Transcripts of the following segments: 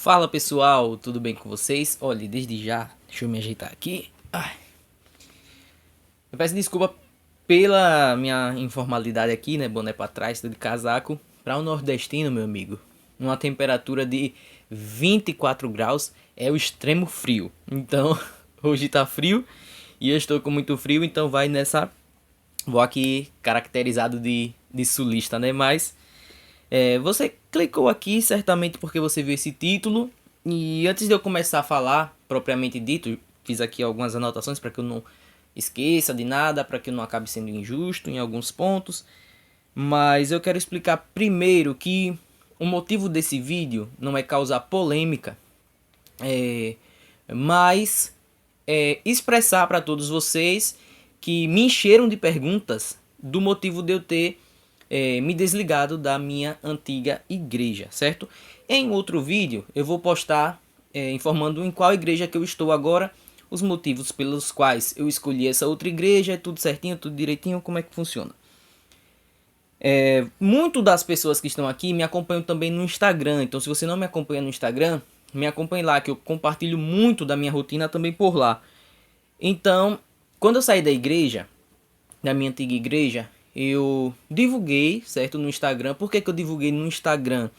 Fala pessoal, tudo bem com vocês? Olha, desde já, deixa eu me ajeitar aqui. Eu peço desculpa pela minha informalidade aqui, né? Boné pra trás, tudo de casaco. Para o nordestino, meu amigo, uma temperatura de 24 graus é o extremo frio. Então, hoje tá frio e eu estou com muito frio, então vai nessa. Vou aqui caracterizado de sulista, né? Mas você clicou aqui certamente porque você viu esse título. E antes de eu começar a falar propriamente dito, fiz aqui algumas anotações para que eu não esqueça de nada, para que eu não acabe sendo injusto em alguns pontos. Mas eu quero explicar primeiro que o motivo desse vídeo não é causar polêmica, é, mas expressar para todos vocês que me encheram de perguntas do motivo de eu ter me desligado da minha antiga igreja, certo? Em outro vídeo eu vou postar informando em qual igreja que eu estou agora, os motivos pelos quais eu escolhi essa outra igreja, tudo certinho, tudo direitinho, como é que funciona. Muito das pessoas que estão aqui me acompanham também no Instagram, então se você não me acompanha no Instagram, me acompanhe lá, que eu compartilho muito da minha rotina também por lá. Então, quando eu saí da igreja, da minha antiga igreja, eu divulguei, certo, no Instagram. Por que que eu divulguei no Instagram?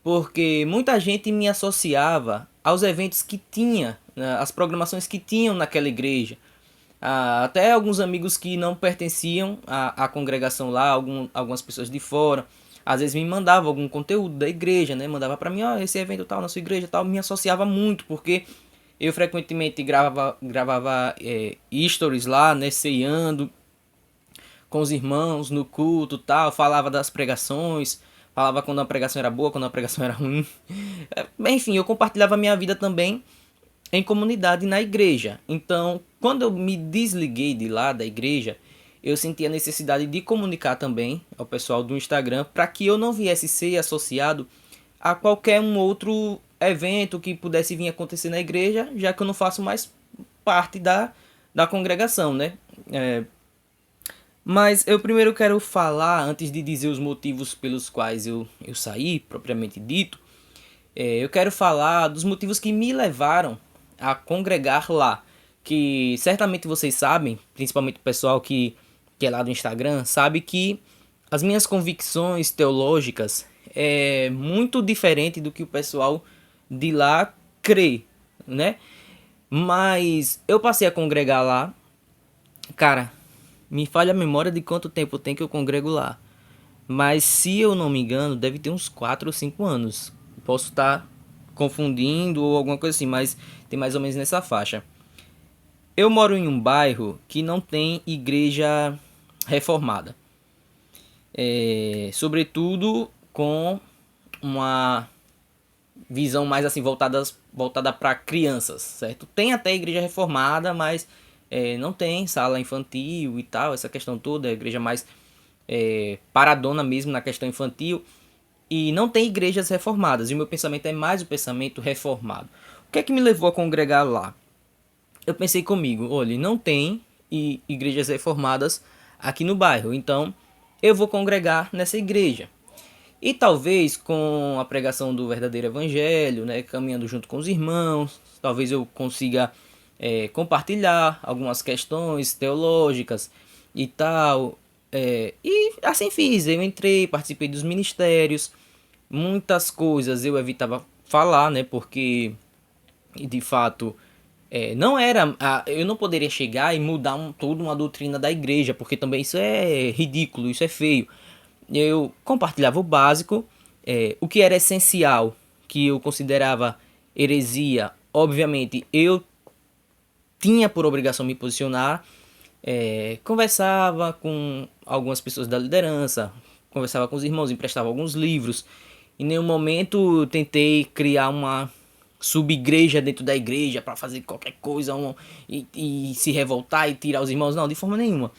Porque muita gente me associava aos eventos que tinha, né, as programações que tinham naquela igreja. Até alguns amigos que não pertenciam à congregação lá, algumas pessoas de fora, às vezes me mandavam algum conteúdo da igreja, né? Mandava para mim, ó, esse evento tal, na sua igreja tal, me associava muito, porque eu frequentemente gravava stories lá, né, ceando com os irmãos no culto tal, falava das pregações, falava quando a pregação era boa, quando a pregação era ruim. Enfim, eu compartilhava a minha vida também em comunidade na igreja. Então, quando eu me desliguei de lá da igreja, eu senti a necessidade de comunicar também ao pessoal do Instagram para que eu não viesse ser associado a qualquer um outro evento que pudesse vir acontecer na igreja, já que eu não faço mais parte da congregação, né? Mas eu primeiro quero falar, antes de dizer os motivos pelos quais eu saí, propriamente dito, eu quero falar dos motivos que me levaram a congregar lá. Que certamente vocês sabem, principalmente o pessoal que é lá do Instagram, sabe que as minhas convicções teológicas é muito diferente do que o pessoal de lá crê, né? Mas eu passei a congregar lá, cara, me falha a memória de quanto tempo tem que eu congrego lá. Mas se eu não me engano, deve ter uns 4 ou 5 anos. Posso estar confundindo ou alguma coisa assim, mas tem mais ou menos nessa faixa. Eu moro em um bairro que não tem igreja reformada. Sobretudo com uma visão mais assim voltada para crianças, certo? Tem até igreja reformada, mas não tem sala infantil e tal, essa questão toda, a igreja mais paradona mesmo na questão infantil, e não tem igrejas reformadas, e o meu pensamento é mais o pensamento reformado. O que é que me levou a congregar lá? Eu pensei comigo, olha, não tem igrejas reformadas aqui no bairro, então eu vou congregar nessa igreja. E talvez com a pregação do verdadeiro evangelho, né, caminhando junto com os irmãos, talvez eu consiga compartilhar algumas questões teológicas e tal. E assim fiz, eu entrei, participei dos ministérios, muitas coisas eu evitava falar, né, porque de fato não era, eu não poderia chegar e mudar toda uma doutrina da igreja, porque também isso é ridículo, isso é feio. Eu compartilhava o básico, o que era essencial, que eu considerava heresia, obviamente eu tinha por obrigação me posicionar, conversava com algumas pessoas da liderança, conversava com os irmãos, emprestava alguns livros. Em nenhum momento tentei criar uma sub-igreja dentro da igreja para fazer qualquer coisa e se revoltar e tirar os irmãos. Não, de forma nenhuma.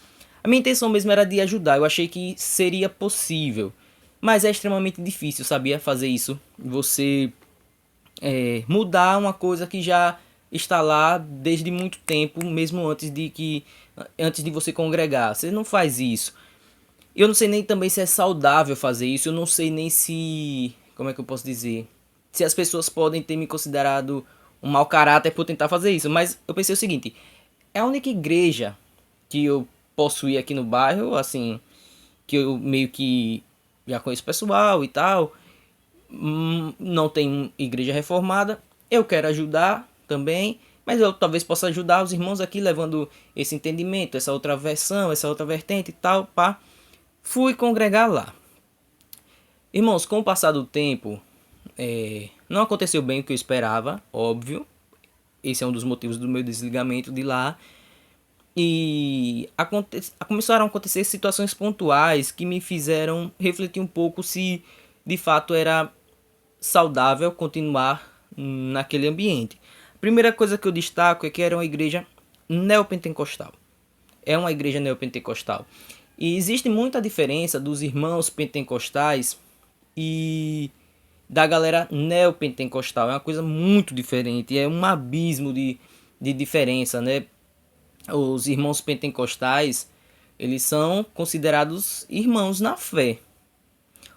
A minha intenção mesmo era de ajudar. Eu achei que seria possível. Mas é extremamente difícil, sabia, fazer isso. Você mudar uma coisa que já está lá desde muito tempo, mesmo antes de você congregar. Você não faz isso. Eu não sei nem também se é saudável fazer isso. Eu não sei nem se, como é que eu posso dizer, se as pessoas podem ter me considerado um mau caráter por tentar fazer isso. Mas eu pensei o seguinte, é a única igreja que eu posso ir aqui no bairro, assim, que eu meio que já conheço pessoal e tal, não tem igreja reformada, eu quero ajudar também, mas eu talvez possa ajudar os irmãos aqui levando esse entendimento, essa outra versão, essa outra vertente e tal, pá. Fui congregar lá. Irmãos, com o passar do tempo, não aconteceu bem o que eu esperava, óbvio. Esse é um dos motivos do meu desligamento de lá. E começaram a acontecer situações pontuais que me fizeram refletir um pouco se de fato era saudável continuar naquele ambiente. A primeira coisa que eu destaco é que era uma igreja neopentecostal. É uma igreja neopentecostal. E existe muita diferença dos irmãos pentecostais e da galera neopentecostal. É uma coisa muito diferente. É um abismo de diferença, né? Os irmãos pentecostais, eles são considerados irmãos na fé.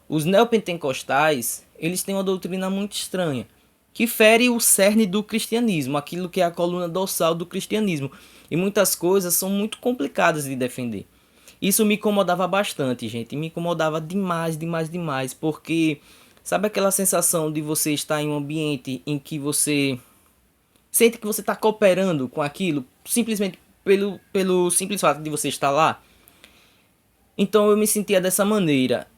Os neopentecostais, eles têm uma doutrina muito estranha, que fere o cerne do cristianismo, aquilo que é a coluna dorsal do cristianismo. E muitas coisas são muito complicadas de defender. Isso me incomodava bastante, gente. Me incomodava demais, demais, demais. Porque sabe aquela sensação de você estar em um ambiente em que você sente que você está cooperando com aquilo, simplesmente pelo simples fato de você estar lá? Então eu me sentia dessa maneira.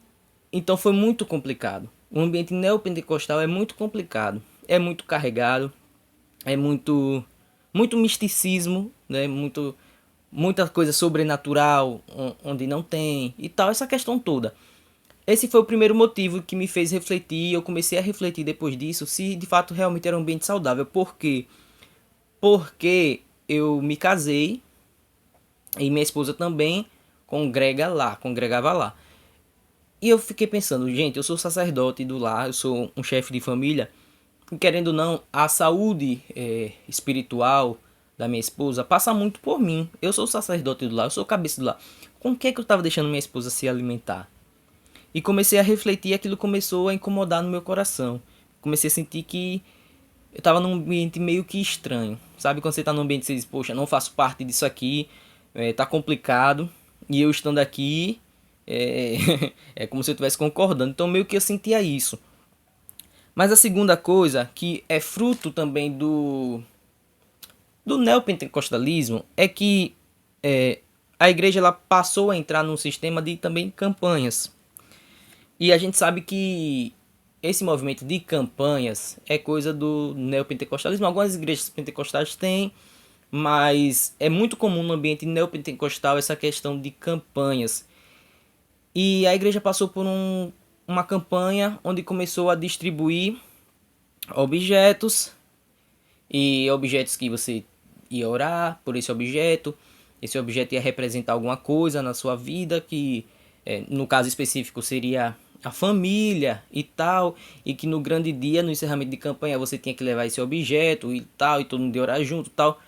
Então foi muito complicado. O ambiente neopentecostal é muito complicado. É muito carregado. É muito misticismo, né? Muita coisa sobrenatural onde não tem e tal, essa questão toda. Esse foi o primeiro motivo que me fez refletir. Eu comecei a refletir depois disso se de fato realmente era um ambiente saudável. Por quê? Porque eu me casei e minha esposa também congregava lá. E eu fiquei pensando, gente, eu sou sacerdote do lar, eu sou um chefe de família. E querendo ou não, a saúde espiritual da minha esposa passa muito por mim. Eu sou sacerdote do lar, eu sou cabeça do lar. Com o que é que eu estava deixando minha esposa se alimentar? E comecei a refletir, aquilo começou a incomodar no meu coração. Comecei a sentir que eu estava num ambiente meio que estranho. Sabe quando você está num ambiente e você diz, poxa, não faço parte disso aqui, tá complicado. E eu estando aqui, é, é como se eu estivesse concordando. Então meio que eu sentia isso. Mas a segunda coisa, que é fruto também do neopentecostalismo, é que a igreja ela passou a entrar num sistema de também campanhas. E a gente sabe que esse movimento de campanhas é coisa do neopentecostalismo. Algumas igrejas pentecostais têm, mas é muito comum no ambiente neopentecostal essa questão de campanhas. E a igreja passou por uma campanha onde começou a distribuir objetos, e objetos que você ia orar por esse objeto ia representar alguma coisa na sua vida, que no caso específico seria a família e tal, e que no grande dia, no encerramento de campanha, você tinha que levar esse objeto e tal, e todo mundo ia orar junto e tal.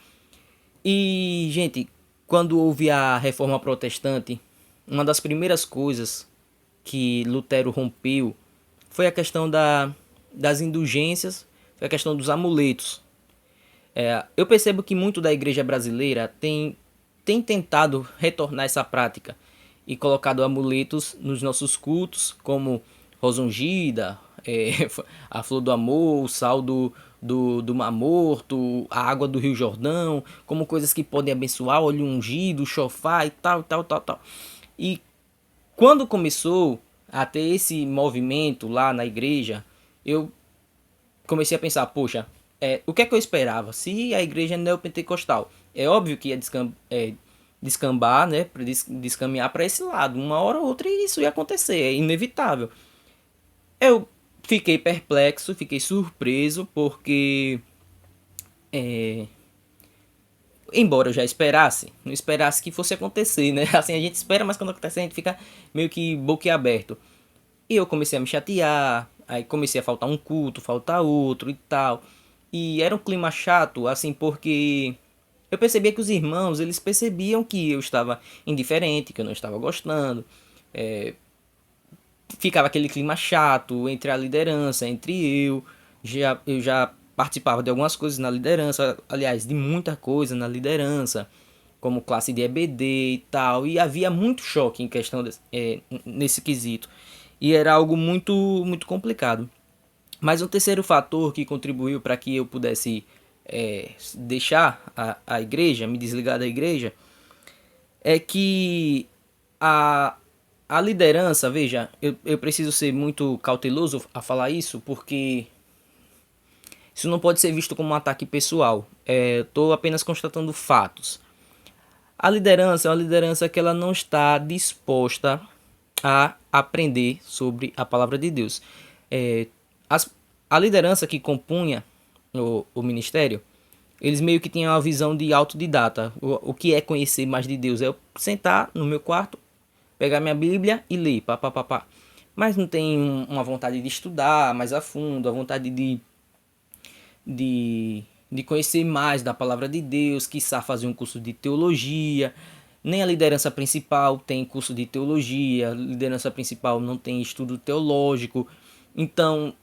E, gente, quando houve a reforma protestante, uma das primeiras coisas que Lutero rompeu foi a questão das indulgências, foi a questão dos amuletos. Eu percebo que muito da igreja brasileira tem tentado retornar essa prática e colocado amuletos nos nossos cultos, como rosa ungida, a flor do amor, o sal do Mar Morto, a água do Rio Jordão, como coisas que podem abençoar, óleo ungido, chofar e tal, tal, tal, tal. E quando começou a ter esse movimento lá na igreja, eu comecei a pensar, poxa, o que é que eu esperava? Se a igreja é neopentecostal, é óbvio que ia descambar, né, descaminhar para esse lado, uma hora ou outra isso ia acontecer, é inevitável. Eu fiquei perplexo, fiquei surpreso, porque embora eu já esperasse, não esperasse que fosse acontecer, né? Assim a gente espera, mas quando acontece a gente fica meio que boquiaberto. E eu comecei a me chatear, aí comecei a faltar um culto, faltar outro e tal. E era um clima chato, assim, porque eu percebia que os irmãos, eles percebiam que eu estava indiferente, que eu não estava gostando. Ficava aquele clima chato entre a liderança, entre eu. Eu já participava de algumas coisas na liderança, aliás, de muita coisa na liderança, como classe de EBD e tal, e havia muito choque em questão nesse quesito. E era algo muito complicado. Mas um terceiro fator que contribuiu para que eu pudesse deixar a igreja, me desligar da igreja, é que a, a liderança, veja, eu preciso ser muito cauteloso a falar isso, porque isso não pode ser visto como um ataque pessoal. Estou apenas constatando fatos. A liderança é uma liderança que ela não está disposta a aprender sobre a palavra de Deus. É, as, a liderança que compunha o ministério, eles meio que tinham uma visão de autodidata. O que é conhecer mais de Deus? É eu sentar no meu quarto, pegar minha Bíblia e ler, pá, pá, pá, pá. Mas não tem uma vontade de estudar mais a fundo, a vontade de conhecer mais da palavra de Deus, quiçá fazer um curso de teologia. Nem a liderança principal tem curso de teologia, a liderança principal não tem estudo teológico. Então,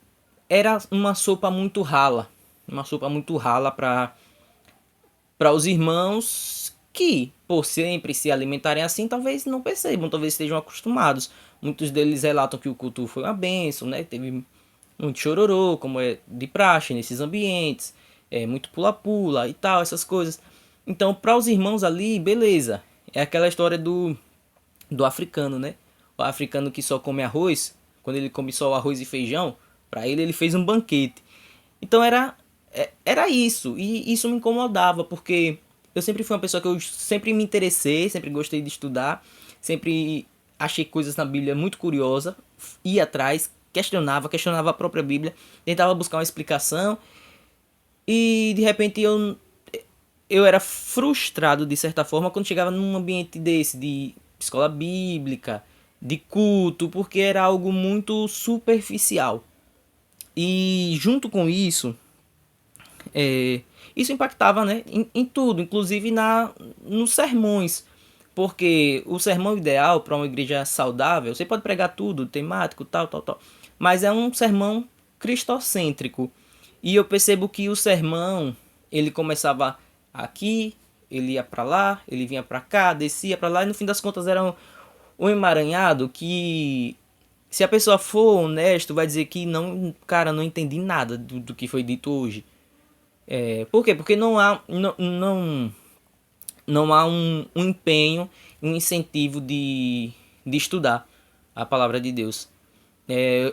era uma sopa muito rala para os irmãos que, por sempre se alimentarem assim, talvez não percebam, talvez estejam acostumados. Muitos deles relatam que o culto foi uma bênção, né? Teve muito chororô, como é de praxe nesses ambientes, muito pula-pula e tal, essas coisas. Então, para os irmãos ali, beleza. É aquela história do africano, né? O africano que só come arroz, quando ele come só arroz e feijão, para ele fez um banquete. Então era isso, e isso me incomodava, porque eu sempre fui uma pessoa que eu sempre me interessei, sempre gostei de estudar, sempre achei coisas na Bíblia muito curiosa, ia atrás, questionava a própria Bíblia, tentava buscar uma explicação, e de repente eu era frustrado de certa forma quando chegava num ambiente desse, de escola bíblica, de culto, porque era algo muito superficial. E junto com isso, isso impactava, né, em tudo, inclusive nos sermões. Porque o sermão ideal para uma igreja saudável, você pode pregar tudo, temático, tal, tal, tal. Mas é um sermão cristocêntrico. E eu percebo que o sermão, ele começava aqui, ele ia para lá, ele vinha para cá, descia para lá, e no fim das contas era um emaranhado que, se a pessoa for honesto, vai dizer que não, cara, não entendi nada do que foi dito hoje. Por quê? Porque não há um empenho, um incentivo de estudar a palavra de Deus.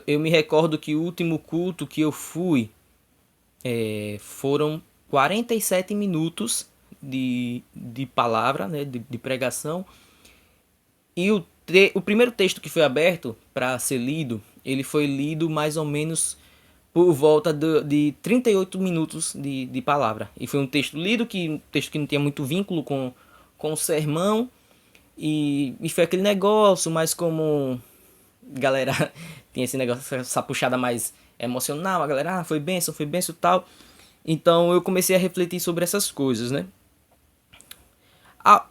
Eu me recordo que o último culto que eu fui foram 47 minutos de palavra, né, de pregação. E o primeiro texto que foi aberto para ser lido, ele foi lido mais ou menos por volta de 38 minutos de palavra. E foi um texto lido, um texto que não tinha muito vínculo com o sermão. E foi aquele negócio, mas como galera tinha esse negócio, essa puxada mais emocional, a galera, foi benção e tal. Então eu comecei a refletir sobre essas coisas, né?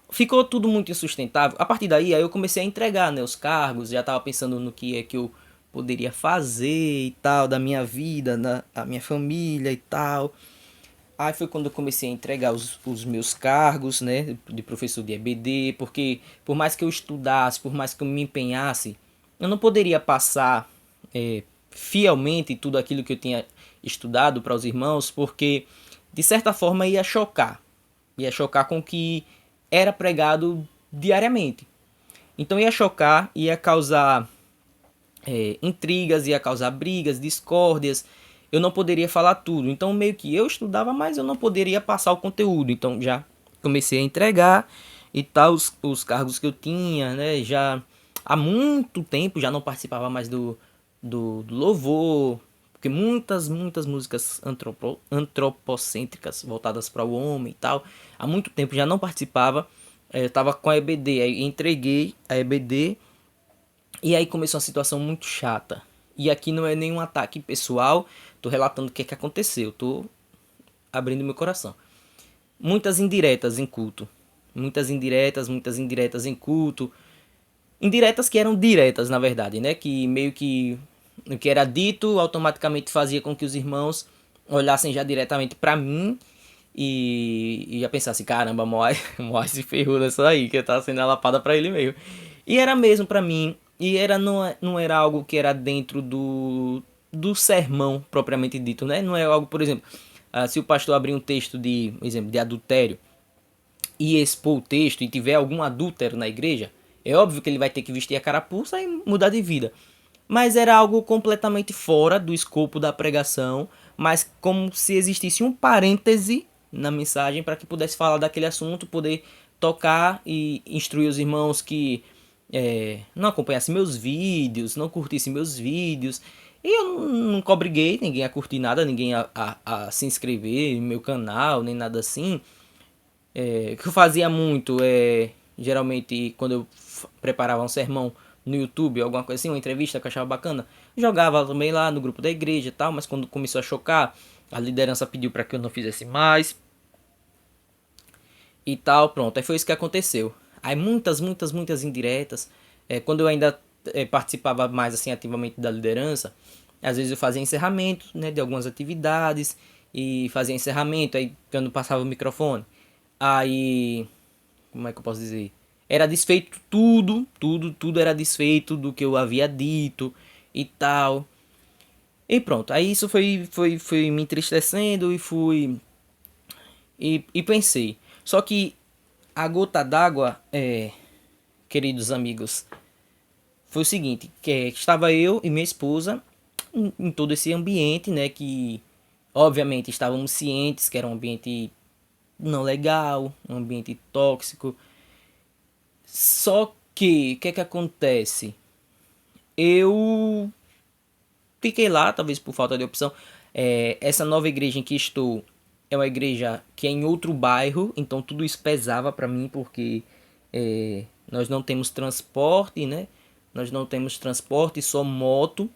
Ficou tudo muito insustentável. A partir daí, aí eu comecei a entregar, né, os cargos, já estava pensando no que é que eu poderia fazer e tal, da minha vida, da minha família e tal. Aí foi quando eu comecei a entregar os meus cargos, né, de professor de EBD, porque por mais que eu estudasse, por mais que eu me empenhasse, eu não poderia passar fielmente tudo aquilo que eu tinha estudado para os irmãos, porque de certa forma ia chocar com o que era pregado diariamente. Então ia chocar, ia causar intrigas, ia causar brigas, discórdias. Eu não poderia falar tudo. Então meio que eu estudava, mas eu não poderia passar o conteúdo. Então já comecei a entregar e tal os cargos que eu tinha, né? Já há muito tempo já não participava mais do louvor, porque muitas músicas antropocêntricas voltadas para o homem e tal, há muito tempo já não participava. Eu estava com a EBD, aí entreguei a EBD e aí começou uma situação muito chata. E aqui não é nenhum ataque pessoal, tô relatando o que é que aconteceu, tô abrindo meu coração. Muitas indiretas em culto. Muitas indiretas em culto. Indiretas que eram diretas, na verdade, né? Que meio que o que era dito automaticamente fazia com que os irmãos olhassem já diretamente para mim e já pensassem, caramba, Moai, Moai se ferrou nessa aí, que tá sendo a lapada para ele mesmo. E era mesmo para mim, e era não era algo que era dentro do sermão propriamente dito, né? Não é algo, por exemplo, se o pastor abrir um texto de, por exemplo, de adultério e expor o texto e tiver algum adúltero na igreja, é óbvio que ele vai ter que vestir a carapuça e mudar de vida. Mas era algo completamente fora do escopo da pregação, mas como se existisse um parêntese na mensagem para que pudesse falar daquele assunto, poder tocar e instruir os irmãos que não acompanhassem meus vídeos, não curtissem meus vídeos. E eu nunca obriguei ninguém a curtir nada, ninguém a se inscrever no meu canal, nem nada assim. O que eu fazia muito geralmente, quando eu preparava um sermão no YouTube, alguma coisa assim, uma entrevista que eu achava bacana, jogava também lá no grupo da igreja e tal, mas quando começou a chocar, a liderança pediu para que eu não fizesse mais e tal, pronto. Aí foi isso que aconteceu. Aí muitas indiretas. Quando eu ainda participava mais assim ativamente da liderança, às vezes eu fazia encerramento, né, de algumas atividades e fazia encerramento, aí quando passava o microfone. Aí, como é que eu posso dizer? Era desfeito tudo era desfeito do que eu havia dito e tal. E pronto, aí isso foi me entristecendo e fui e pensei. Só que a gota d'água, queridos amigos, foi o seguinte, que estava eu e minha esposa em todo esse ambiente, né, que obviamente estávamos cientes que era um ambiente não legal, um ambiente tóxico. Só que, o que é que acontece? Eu fiquei lá, talvez por falta de opção. Essa nova igreja em que estou é uma igreja que é em outro bairro, então tudo isso pesava para mim, porque nós não temos transporte, né? Nós não temos transporte, só moto.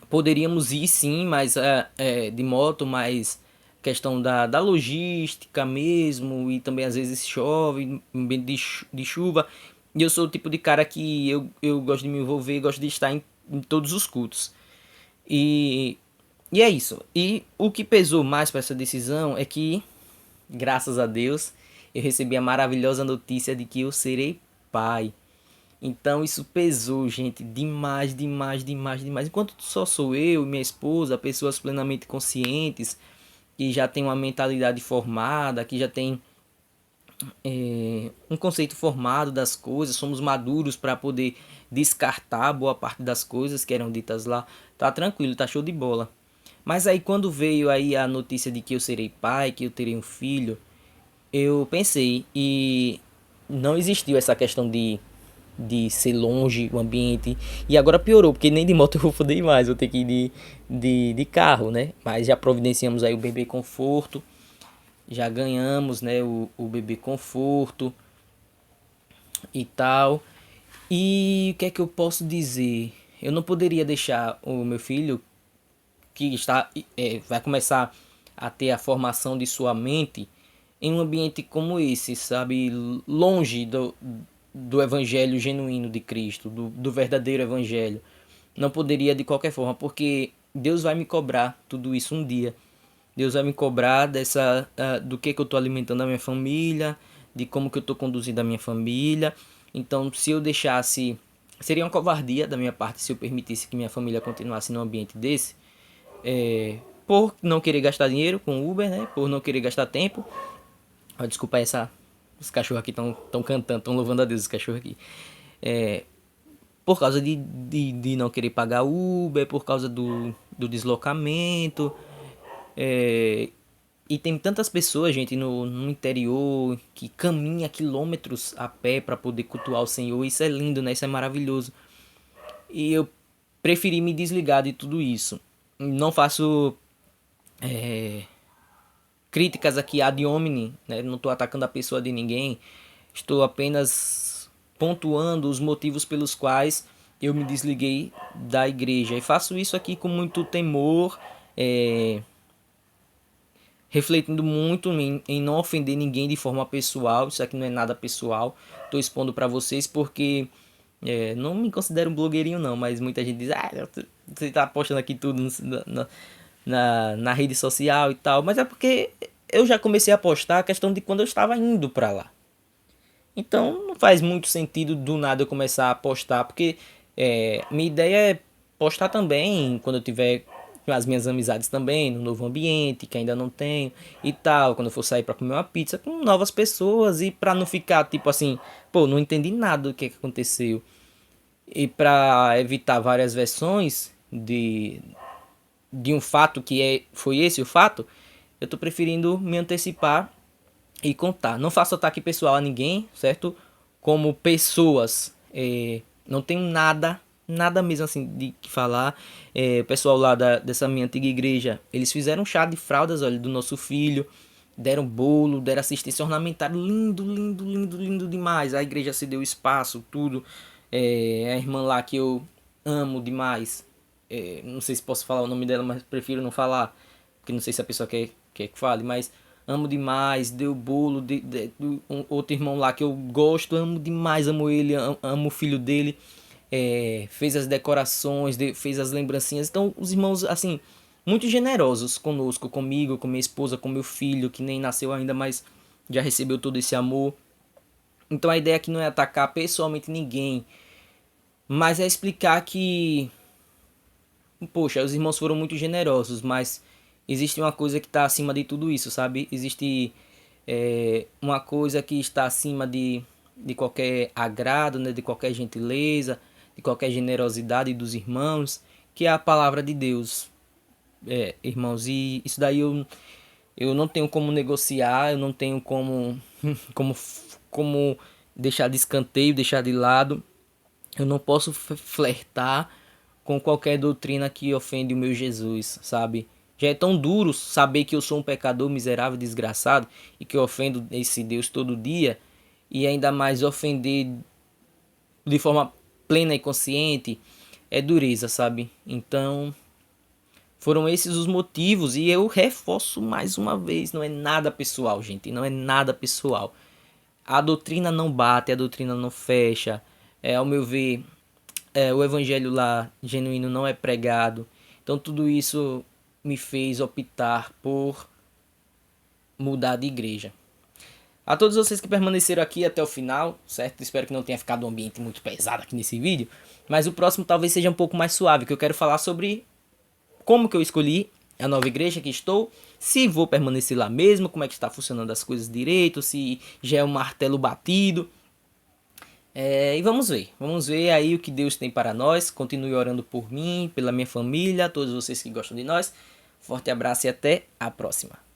Poderíamos ir sim, mas de moto, mas questão da logística mesmo, e também às vezes chove, ambiente de chuva. E eu sou o tipo de cara que eu gosto de me envolver, gosto de estar em todos os cultos. E, e é isso. E o que pesou mais para essa decisão é que, graças a Deus, eu recebi a maravilhosa notícia de que eu serei pai. Então isso pesou, gente, demais. Enquanto só sou eu e minha esposa, pessoas plenamente conscientes, que já tem uma mentalidade formada, que já tem um conceito formado das coisas, somos maduros para poder descartar boa parte das coisas que eram ditas lá, tá tranquilo, tá show de bola. Mas aí quando veio aí a notícia de que eu serei pai, que eu terei um filho, eu pensei e não existiu essa questão de ser longe o ambiente. E agora piorou, porque nem de moto eu vou poder ir mais, vou ter que ir de carro, né? Mas já providenciamos aí o bebê conforto, já ganhamos, né, o bebê conforto e tal. E o que é que eu posso dizer? Eu não poderia deixar o meu filho, que vai começar a ter a formação de sua mente, em um ambiente como esse, sabe? Longe do evangelho genuíno de Cristo, do verdadeiro evangelho. Não poderia de qualquer forma, porque Deus vai me cobrar tudo isso um dia. Deus vai me cobrar do que eu estou alimentando a minha família, de como que eu estou conduzindo a minha família. Então, se eu deixasse, seria uma covardia da minha parte se eu permitisse que minha família continuasse num ambiente desse, por não querer gastar dinheiro com Uber, né? Por não querer gastar tempo. Desculpa os cachorros aqui estão cantando, estão louvando a Deus os cachorros aqui. Por causa de não querer pagar Uber, por causa do deslocamento. E tem tantas pessoas, gente, no interior que caminha quilômetros a pé para poder cultuar o Senhor. Isso é lindo, né? Isso é maravilhoso. E eu preferi me desligar de tudo isso. Não faço críticas aqui ad hominem, né? Não estou atacando a pessoa de ninguém. Estou apenas pontuando os motivos pelos quais eu me desliguei da igreja. E faço isso aqui com muito temor, refletindo muito em não ofender ninguém de forma pessoal. Isso aqui não é nada pessoal. Estou expondo para vocês porque não me considero um blogueirinho não, mas muita gente diz, você tá postando aqui tudo na rede social e tal, mas é porque eu já comecei a postar a questão de quando eu estava indo pra lá. Então não faz muito sentido do nada eu começar a postar, porque minha ideia é postar também quando eu tiver com as minhas amizades também, no novo ambiente, que ainda não tenho e tal, quando eu for sair pra comer uma pizza com novas pessoas e pra não ficar tipo assim, pô, não entendi nada do que aconteceu. E pra evitar várias versões de um fato que foi esse o fato, eu tô preferindo me antecipar e contar. Não faço ataque pessoal a ninguém, certo? Como pessoas, não tenho nada mesmo assim de que falar. O pessoal lá dessa minha antiga igreja, eles fizeram um chá de fraldas, olha, do nosso filho. Deram bolo, deram assistência ornamental, lindo, lindo, lindo, lindo demais. A igreja se deu espaço, tudo. A irmã lá que eu amo demais. Não sei se posso falar o nome dela, mas prefiro não falar, porque não sei se a pessoa quer que fale, mas amo demais, deu bolo, outro irmão lá que eu gosto, amo demais, amo ele, amo o filho dele, fez as decorações, fez as lembrancinhas, então os irmãos, assim, muito generosos conosco, comigo, com minha esposa, com meu filho, que nem nasceu ainda, mas já recebeu todo esse amor. Então a ideia aqui não é atacar pessoalmente ninguém, mas é explicar que, poxa, os irmãos foram muito generosos, mas existe uma coisa que está acima de tudo isso, sabe? Existe uma coisa que está acima de qualquer agrado, né? De qualquer gentileza, de qualquer generosidade dos irmãos, que é a palavra de Deus, irmãos. E isso daí eu não tenho como negociar, eu não tenho como, como deixar de escanteio, deixar de lado. Eu não posso flertar com qualquer doutrina que ofende o meu Jesus, sabe? Já é tão duro saber que eu sou um pecador miserável, desgraçado e que eu ofendo esse Deus todo dia, e ainda mais ofender de forma plena e consciente é dureza, sabe? Então, foram esses os motivos e eu reforço mais uma vez, não é nada pessoal, gente, não é nada pessoal. A doutrina não bate, a doutrina não fecha. Ao meu ver, o evangelho lá genuíno não é pregado. Então tudo isso me fez optar por mudar de igreja. A todos vocês que permaneceram aqui até o final, certo? Espero que não tenha ficado um ambiente muito pesado aqui nesse vídeo. Mas o próximo talvez seja um pouco mais suave, que eu quero falar sobre como que eu escolhi a nova igreja que estou, se vou permanecer lá mesmo, como é que está funcionando as coisas direito, se já é um martelo batido. E vamos ver aí o que Deus tem para nós. Continue orando por mim, pela minha família, todos vocês que gostam de nós. Forte abraço e até a próxima.